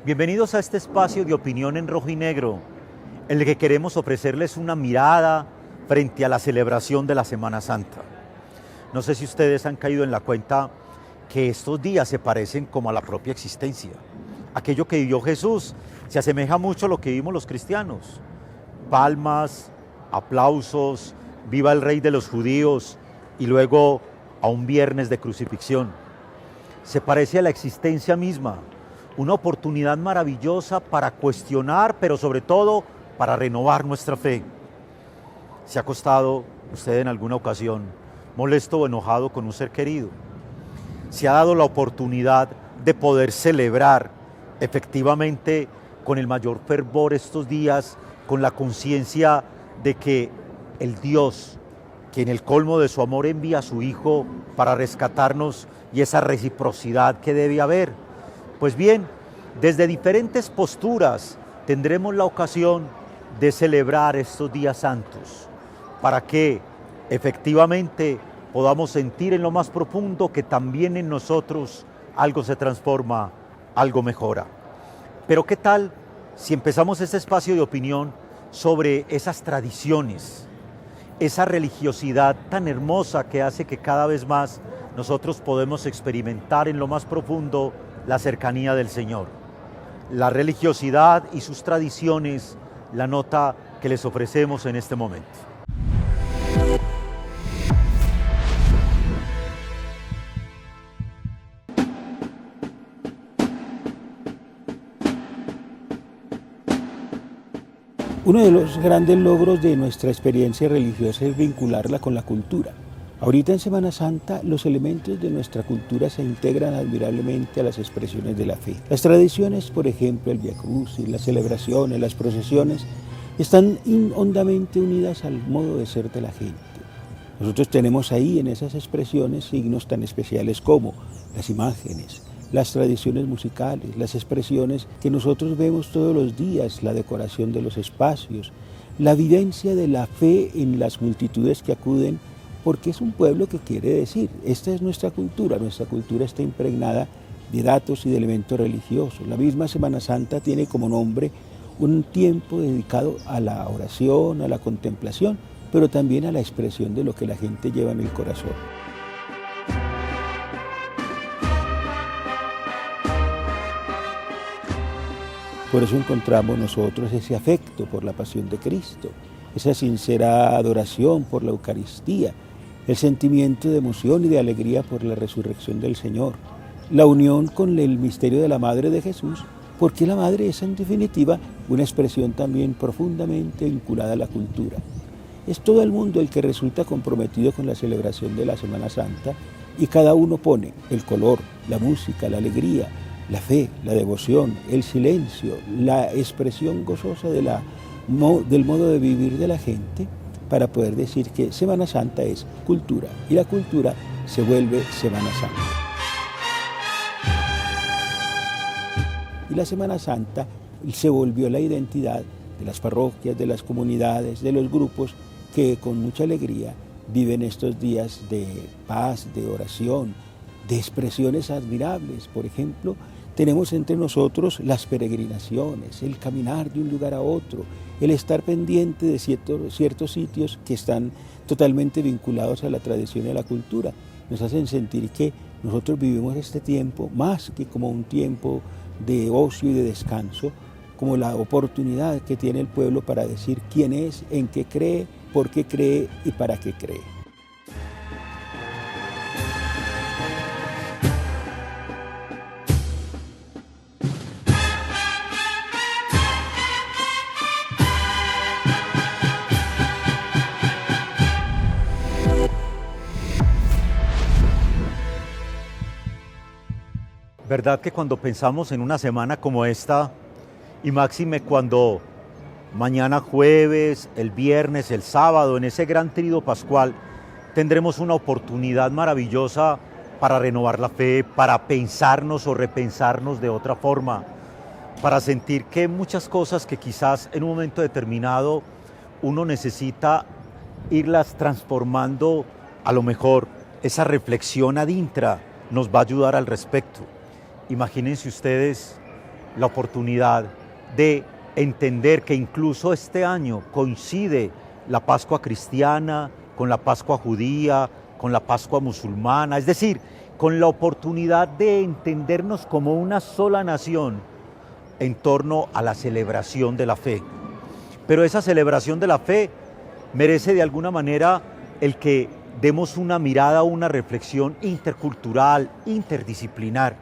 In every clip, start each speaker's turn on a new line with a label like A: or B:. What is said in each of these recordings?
A: Bienvenidos a este espacio de opinión en rojo y negro, en el que queremos ofrecerles una mirada frente a la celebración de la Semana Santa. No sé si ustedes han caído en la cuenta que estos días se parecen como a la propia existencia. Aquello que vivió Jesús se asemeja mucho a lo que vivimos los cristianos. Palmas, aplausos, viva el rey de los judíos y luego a un viernes de crucifixión. Se parece a la existencia misma, una oportunidad maravillosa para cuestionar, pero sobre todo para renovar nuestra fe. ¿Se ha acostado usted en alguna ocasión molesto o enojado con un ser querido? ¿Se ha dado la oportunidad de poder celebrar efectivamente con el mayor fervor estos días, con la conciencia de que el Dios, que en el colmo de su amor envía a su Hijo para rescatarnos, y esa reciprocidad que debe haber? Pues bien, desde diferentes posturas tendremos la ocasión de celebrar estos días santos, para que efectivamente podamos sentir en lo más profundo que también en nosotros algo se transforma, algo mejora. Pero ¿qué tal si empezamos este espacio de opinión sobre esas tradiciones, esa religiosidad tan hermosa que hace que cada vez más nosotros podemos experimentar en lo más profundo la cercanía del Señor? La religiosidad y sus tradiciones, la nota que les ofrecemos en este momento.
B: Uno de los grandes logros de nuestra experiencia religiosa es vincularla con la cultura. Ahorita en Semana Santa los elementos de nuestra cultura se integran admirablemente a las expresiones de la fe. Las tradiciones, por ejemplo, el Vía Crucis, las celebraciones, las procesiones, están hondamente unidas al modo de ser de la gente. Nosotros tenemos ahí en esas expresiones signos tan especiales como las imágenes, las tradiciones musicales, las expresiones que nosotros vemos todos los días, la decoración de los espacios, la vivencia de la fe en las multitudes que acuden, porque es un pueblo que quiere decir, esta es nuestra cultura está impregnada de datos y de elementos religiosos. La misma Semana Santa tiene como nombre un tiempo dedicado a la oración, a la contemplación, pero también a la expresión de lo que la gente lleva en el corazón. Por eso encontramos nosotros ese afecto por la pasión de Cristo, esa sincera adoración por la Eucaristía, el sentimiento de emoción y de alegría por la resurrección del Señor, la unión con el misterio de la Madre de Jesús, porque la Madre es en definitiva una expresión también profundamente vinculada a la cultura. Es todo el mundo el que resulta comprometido con la celebración de la Semana Santa y cada uno pone el color, la música, la alegría, la fe, la devoción, el silencio, la expresión gozosa del modo de vivir de la gente para poder decir que Semana Santa es cultura y la cultura se vuelve Semana Santa. Y la Semana Santa se volvió la identidad de las parroquias, de las comunidades, de los grupos que con mucha alegría viven estos días de paz, de oración, de expresiones admirables. Por ejemplo, tenemos entre nosotros las peregrinaciones, el caminar de un lugar a otro, el estar pendiente de ciertos sitios que están totalmente vinculados a la tradición y a la cultura. Nos hacen sentir que nosotros vivimos este tiempo más que como un tiempo de ocio y de descanso, como la oportunidad que tiene el pueblo para decir quién es, en qué cree, por qué cree y para qué cree.
A: ¿Verdad que cuando pensamos en una semana como esta, y máxime cuando mañana jueves, el viernes, el sábado, en ese gran tríodo pascual, tendremos una oportunidad maravillosa para renovar la fe, para pensarnos o repensarnos de otra forma, para sentir que muchas cosas que quizás en un momento determinado uno necesita irlas transformando, a lo mejor esa reflexión ad intra nos va a ayudar al respecto. Imagínense ustedes la oportunidad de entender que incluso este año coincide la Pascua cristiana con la Pascua judía, con la Pascua musulmana, es decir, con la oportunidad de entendernos como una sola nación en torno a la celebración de la fe. Pero esa celebración de la fe merece de alguna manera el que demos una mirada, una reflexión intercultural, interdisciplinar.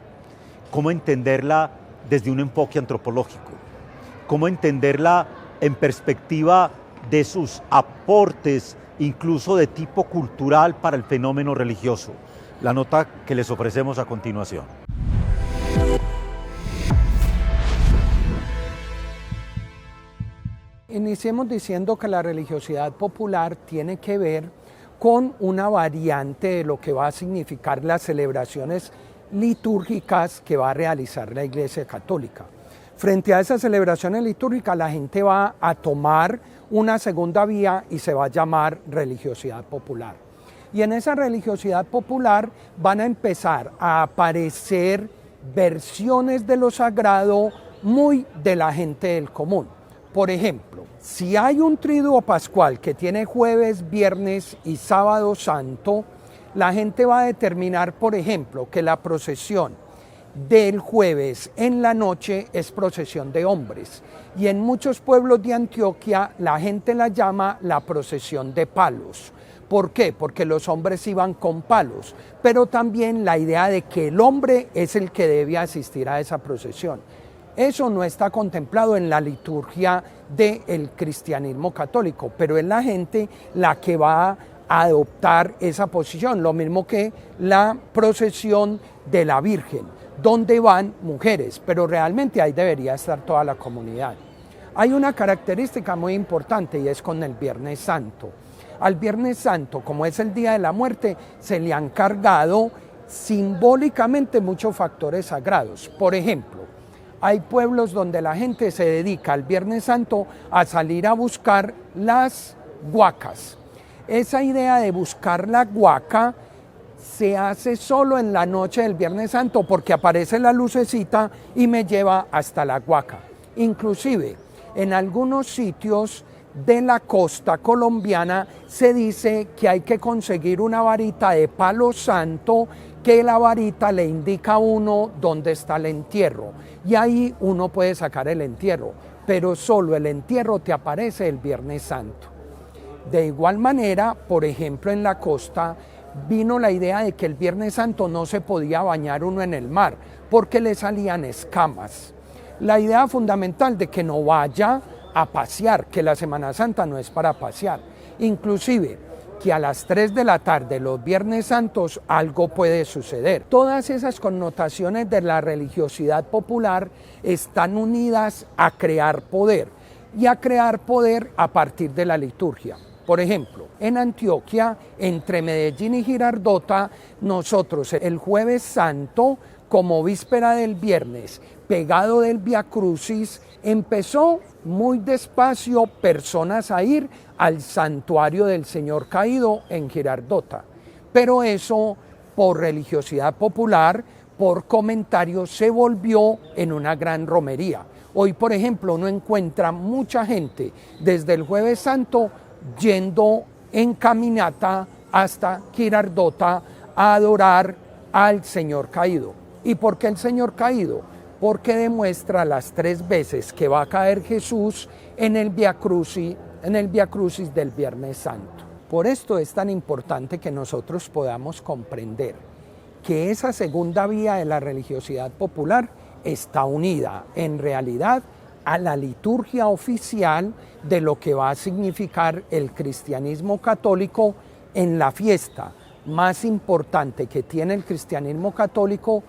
A: Cómo entenderla desde un enfoque antropológico, cómo entenderla en perspectiva de sus aportes, incluso de tipo cultural para el fenómeno religioso. La nota que les ofrecemos a continuación.
C: Iniciemos diciendo que la religiosidad popular tiene que ver con una variante de lo que va a significar las celebraciones litúrgicas que va a realizar la Iglesia Católica. Frente a esas celebraciones litúrgicas, la gente va a tomar una segunda vía y se va a llamar religiosidad popular. Y en esa religiosidad popular van a empezar a aparecer versiones de lo sagrado muy de la gente del común. Por ejemplo, si hay un triduo pascual que tiene jueves, viernes y sábado santo, la gente va a determinar, por ejemplo, que la procesión del jueves en la noche es procesión de hombres. Y en muchos pueblos de Antioquia la gente la llama la procesión de palos. ¿Por qué? Porque los hombres iban con palos, pero también la idea de que el hombre es el que debe asistir a esa procesión. Eso no está contemplado en la liturgia del cristianismo católico, pero es la gente la que va a adoptar esa posición, lo mismo que la procesión de la Virgen, donde van mujeres, pero realmente ahí debería estar toda la comunidad. Hay una característica muy importante y es con el Viernes Santo. Al Viernes Santo, como es el Día de la Muerte, se le han cargado simbólicamente muchos factores sagrados. Por ejemplo, hay pueblos donde la gente se dedica al Viernes Santo a salir a buscar las huacas. Esa idea de buscar la huaca se hace solo en la noche del Viernes Santo porque aparece la lucecita y me lleva hasta la huaca. Inclusive, en algunos sitios de la costa colombiana se dice que hay que conseguir una varita de palo santo, que la varita le indica a uno dónde está el entierro y ahí uno puede sacar el entierro, pero solo el entierro te aparece el Viernes Santo. De igual manera, por ejemplo, en la costa vino la idea de que el Viernes Santo no se podía bañar uno en el mar porque le salían escamas. La idea fundamental de que no vaya a pasear, que la Semana Santa no es para pasear, inclusive que a las 3 de la tarde los Viernes Santos algo puede suceder. Todas esas connotaciones de la religiosidad popular están unidas a crear poder y a crear poder a partir de la liturgia. Por ejemplo, en Antioquia, entre Medellín y Girardota, nosotros el Jueves Santo, como víspera del viernes, pegado del Vía Crucis, empezó muy despacio personas a ir al santuario del Señor Caído en Girardota. Pero eso, por religiosidad popular, por comentarios, se volvió en una gran romería. Hoy, por ejemplo, uno encuentra mucha gente desde el Jueves Santo yendo en caminata hasta Girardota a adorar al Señor Caído. ¿Y por qué el Señor Caído? Porque demuestra las 3 veces que va a caer Jesús en el Vía Crucis del Viernes Santo. Por esto es tan importante que nosotros podamos comprender que esa segunda vía de la religiosidad popular está unida en realidad a la liturgia oficial de lo que va a significar el cristianismo católico en la fiesta más importante que tiene el cristianismo católico,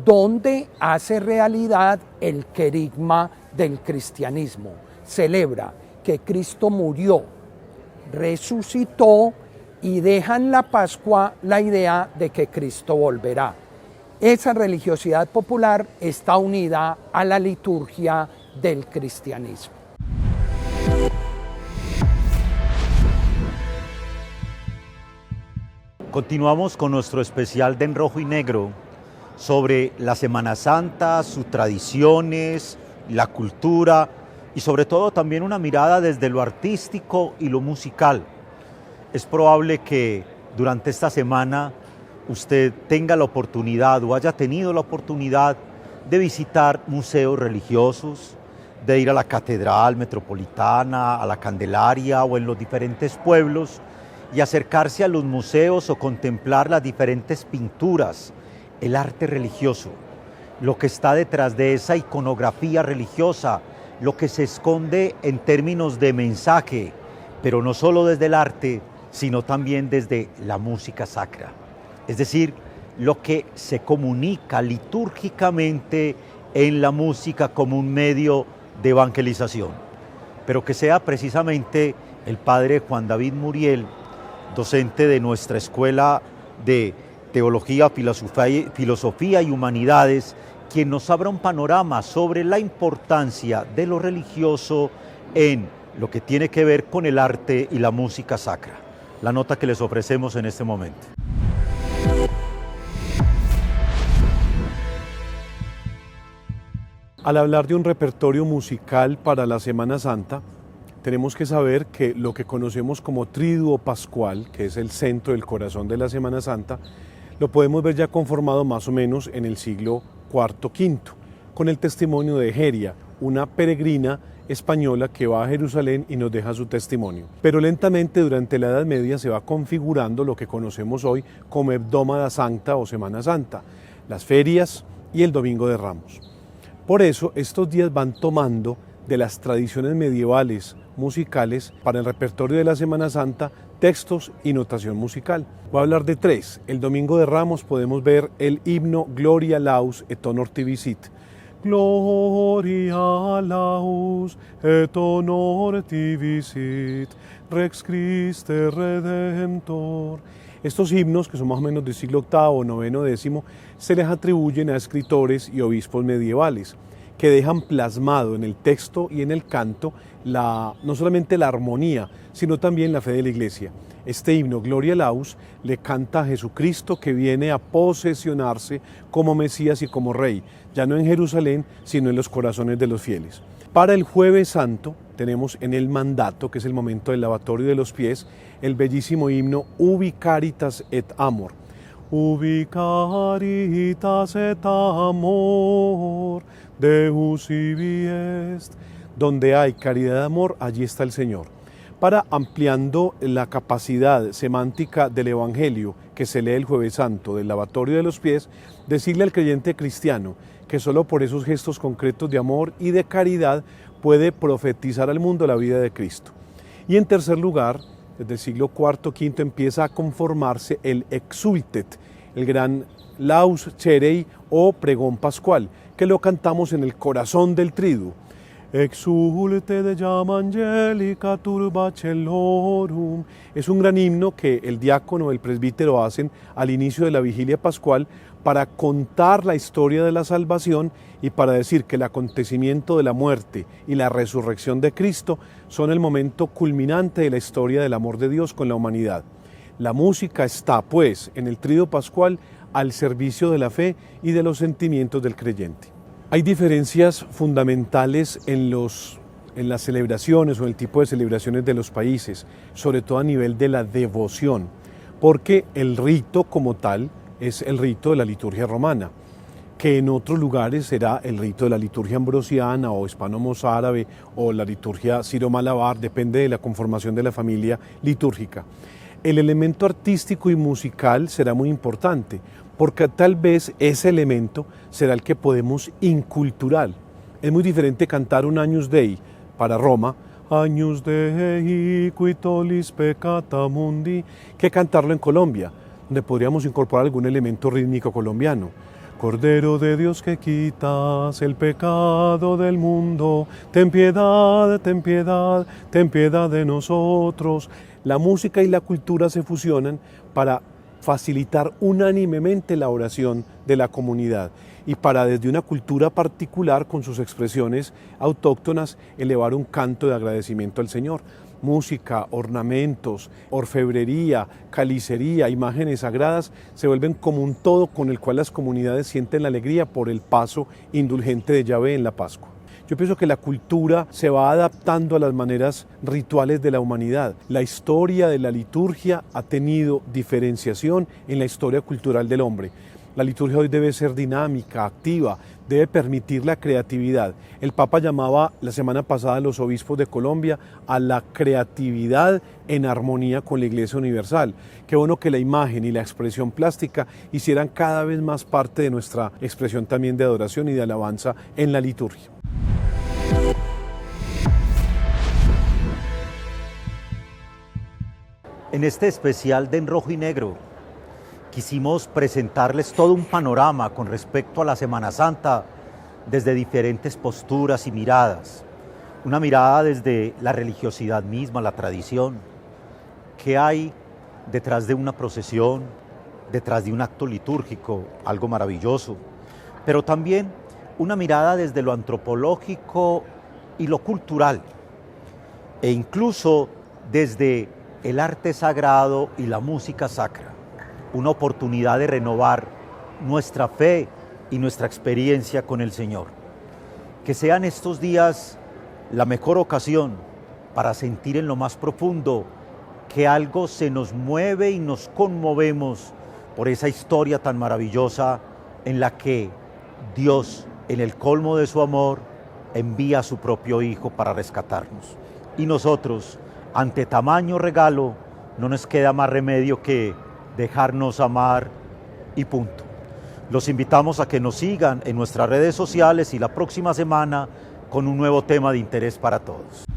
C: donde hace realidad el querigma del cristianismo. Celebra que Cristo murió, resucitó y deja en la Pascua la idea de que Cristo volverá. Esa religiosidad popular está unida a la liturgia del cristianismo.
A: Continuamos con nuestro especial de En Rojo y Negro sobre la Semana Santa, sus tradiciones, la cultura y sobre todo también una mirada desde lo artístico y lo musical. Es probable que durante esta semana usted tenga la oportunidad o haya tenido la oportunidad de visitar museos religiosos, de ir a la Catedral Metropolitana, a la Candelaria o en los diferentes pueblos y acercarse a los museos o contemplar las diferentes pinturas, el arte religioso, lo que está detrás de esa iconografía religiosa, lo que se esconde en términos de mensaje, pero no solo desde el arte, sino también desde la música sacra. Es decir, lo que se comunica litúrgicamente en la música como un medio de evangelización, pero que sea precisamente el padre Juan David Muriel, docente de nuestra Escuela de Teología, Filosofía y Humanidades, quien nos abra un panorama sobre la importancia de lo religioso en lo que tiene que ver con el arte y la música sacra. La nota que les ofrecemos en este momento.
D: Al hablar de un repertorio musical para la Semana Santa, tenemos que saber que lo que conocemos como Triduo Pascual, que es el centro del corazón de la Semana Santa, lo podemos ver ya conformado más o menos en el siglo IV-V, con el testimonio de Egeria, una peregrina española que va a Jerusalén y nos deja su testimonio. Pero lentamente durante la Edad Media se va configurando lo que conocemos hoy como Hebdómada Sancta o Semana Santa, las ferias y el Domingo de Ramos. Por eso estos días van tomando de las tradiciones medievales musicales para el repertorio de la Semana Santa textos y notación musical. Voy a hablar de tres. El Domingo de Ramos podemos ver el himno Gloria Laus et honor tibi Gloria Laus et honor tibi Rex Christe Redemptor. Estos himnos, que son más o menos del siglo VIII, IX, X, se les atribuyen a escritores y obispos medievales que dejan plasmado en el texto y en el canto no solamente la armonía, sino también la fe de la Iglesia. Este himno, Gloria Laus, le canta a Jesucristo que viene a posesionarse como Mesías y como Rey, ya no en Jerusalén, sino en los corazones de los fieles. Para el Jueves Santo tenemos en el mandato, que es el momento del lavatorio de los pies, el bellísimo himno Ubi Caritas et Amor. Ubi Caritas et Amor, Deus ibi est. Donde hay caridad y amor, allí está el Señor. Para ampliando la capacidad semántica del Evangelio que se lee el Jueves Santo, del lavatorio de los pies, decirle al creyente cristiano que solo por esos gestos concretos de amor y de caridad puede profetizar al mundo la vida de Cristo. Y en tercer lugar, desde el siglo IV, V empieza a conformarse el Exultet, el gran Laus Cherei o Pregón Pascual, que lo cantamos en el corazón del Triduo. Exulte de llama angelica turba celorum. Es un gran himno que el diácono o el presbítero hacen al inicio de la vigilia pascual para contar la historia de la salvación y para decir que el acontecimiento de la muerte y la resurrección de Cristo son el momento culminante de la historia del amor de Dios con la humanidad. La música está, pues, en el Triduo Pascual al servicio de la fe y de los sentimientos del creyente. Hay diferencias fundamentales en las celebraciones o en el tipo de celebraciones de los países, sobre todo a nivel de la devoción, porque el rito como tal es el rito de la liturgia romana, que en otros lugares será el rito de la liturgia ambrosiana o hispano-mozárabe o la liturgia siro-malabar, depende de la conformación de la familia litúrgica. El elemento artístico y musical será muy importante, porque tal vez ese elemento será el que podemos inculturar. Es muy diferente cantar un Agnus Dei para Roma, Agnus Dei qui tollis peccata mundi, que cantarlo en Colombia, donde podríamos incorporar algún elemento rítmico colombiano. Cordero de Dios que quitas el pecado del mundo, ten piedad, ten piedad, ten piedad de nosotros. La música y la cultura se fusionan para facilitar unánimemente la oración de la comunidad y para desde una cultura particular con sus expresiones autóctonas elevar un canto de agradecimiento al Señor. música, ornamentos, orfebrería, calicería, imágenes sagradas, se vuelven como un todo con el cual las comunidades sienten la alegría por el paso indulgente de Yahvé en la Pascua. Yo pienso que la cultura se va adaptando a las maneras rituales de la humanidad. La historia de la liturgia ha tenido diferenciación en la historia cultural del hombre. La liturgia hoy debe ser dinámica, activa, debe permitir la creatividad. El Papa llamaba la semana pasada a los obispos de Colombia a la creatividad en armonía con la Iglesia Universal. Qué bueno que la imagen y la expresión plástica hicieran cada vez más parte de nuestra expresión también de adoración y de alabanza en la liturgia.
A: En este especial de En Rojo y Negro quisimos presentarles todo un panorama con respecto a la Semana Santa desde diferentes posturas y miradas. Una mirada desde la religiosidad misma, la tradición, qué hay detrás de una procesión, detrás de un acto litúrgico, algo maravilloso, pero también una mirada desde lo antropológico y lo cultural, e incluso desde el arte sagrado y la música sacra, una oportunidad de renovar nuestra fe y nuestra experiencia con el Señor. Que sean estos días la mejor ocasión para sentir en lo más profundo que algo se nos mueve y nos conmovemos por esa historia tan maravillosa en la que Dios, en el colmo de su amor, envía a su propio Hijo para rescatarnos. Y nosotros, ante tamaño regalo, no nos queda más remedio que dejarnos amar y punto. Los invitamos a que nos sigan en nuestras redes sociales y la próxima semana con un nuevo tema de interés para todos.